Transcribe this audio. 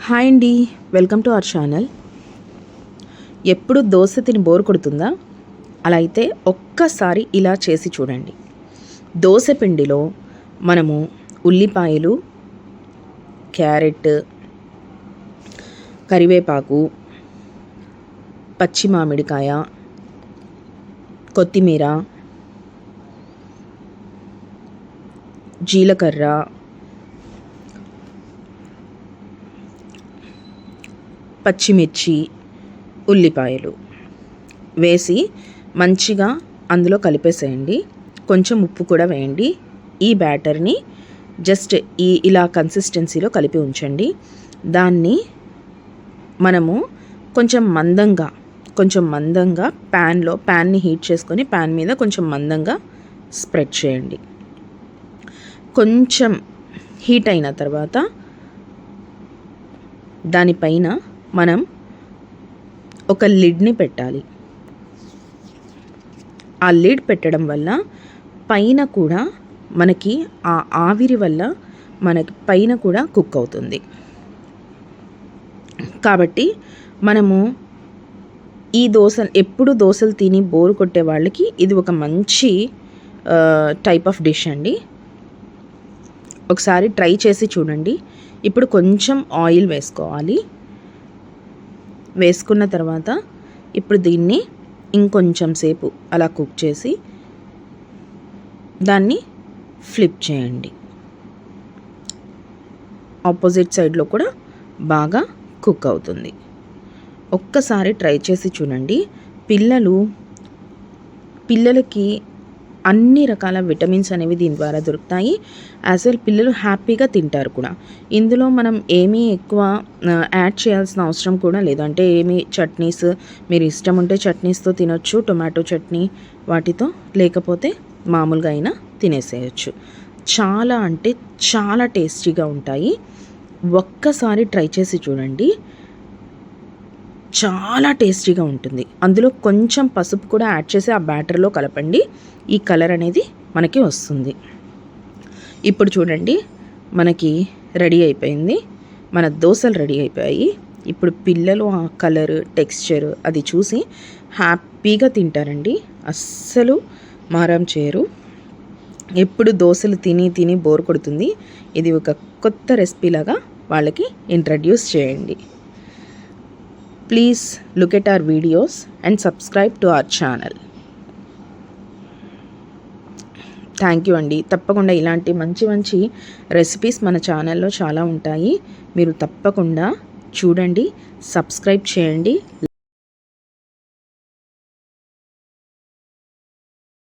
Hi అండి, welcome to our channel. ఎప్పుడు దోశ తిని బోర్ కొడుతుందా? అలా అయితే ఒక్కసారి ఇలా చేసి చూడండి. దోశ పిండిలో మనము ఉల్లిపాయలు, క్యారెట్, కరివేపాకు, పచ్చి మామిడికాయ, కొత్తిమీర, జీలకర్ర, పచ్చిమిర్చి, ఉల్లిపాయలు వేసి మంచిగా అందులో కలిపేసేయండి. కొంచెం ఉప్పు కూడా వేయండి. ఈ బ్యాటర్ని జస్ట్ ఇలా కన్సిస్టెన్సీలో కలిపి ఉంచండి. దాన్ని మనము కొంచెం మందంగా ప్యాన్ని హీట్ చేసుకొని ప్యాన్ మీద కొంచెం మందంగా స్ప్రెడ్ చేయండి. కొంచెం హీట్ అయిన తర్వాత దానిపైన మనం ఒక లిడ్ని పెట్టాలి. ఆ లిడ్ పెట్టడం వల్ల పైన కూడా మనకి ఆ ఆవిరి వల్ల మనకి పైన కూడా కుక్ అవుతుంది. కాబట్టి మనము ఈ ఎప్పుడు దోశలు తిని బోరు కొట్టే వాళ్ళకి ఇది ఒక మంచి టైప్ ఆఫ్ డిష్ అండి. ఒకసారి ట్రై చేసి చూడండి. ఇప్పుడు కొంచెం ఆయిల్ వేసుకోవాలి. వేసుకున్న తర్వాత ఇప్పుడు దీన్ని ఇంకొంచెం సేపు అలా కుక్ చేసి దాన్ని ఫ్లిప్ చేయండి. ఆపోజిట్ సైడ్లో కూడా బాగా కుక్ అవుతుంది. ఒక్కసారి ట్రై చేసి చూడండి. పిల్లలకి అన్ని రకాల విటమిన్స్ అనేవి దీని ద్వారా దొరుకుతాయి. యాజ్ వెల్ పిల్లలు హ్యాపీగా తింటారు కూడా. ఇందులో మనం ఏమీ ఎక్కువ యాడ్ చేయాల్సిన అవసరం కూడా లేదు. అంటే ఏమీ చట్నీస్ మీరు ఇష్టం ఉంటే చట్నీస్తో తినొచ్చు, టొమాటో చట్నీ వాటితో, లేకపోతే మామూలుగా అయినా తినేసేయచ్చు. చాలా అంటే చాలా టేస్టీగా ఉంటాయి. ఒక్కసారి ట్రై చేసి చూడండి. చాలా టేస్టీగా ఉంటుంది. అందులో కొంచెం పసుపు కూడా యాడ్ చేసి ఆ బ్యాటర్లో కలపండి. ఈ కలర్ అనేది మనకి వస్తుంది. ఇప్పుడు చూడండి, మనకి రెడీ అయిపోయింది. మన దోశలు రెడీ అయిపోయాయి. ఇప్పుడు పిల్లలు ఆ కలర్, టెక్స్చర్ అది చూసి హ్యాపీగా తింటారండి. అస్సలు మారం చేయరు. ఎప్పుడు దోశలు తిని బోర్ కొడుతుంది. ఇది ఒక కొత్త రెసిపీ లాగా వాళ్ళకి ఇంట్రడ్యూస్ చేయండి. Please look at our videos and subscribe to our channel. Thank you అండి. తప్పకుండా ఇలాంటి మంచి రెసిపీస్ మన ఛానల్లో చాలా ఉంటాయి. మీరు తప్పకుండా చూడండి, సబ్స్క్రైబ్ చేయండి.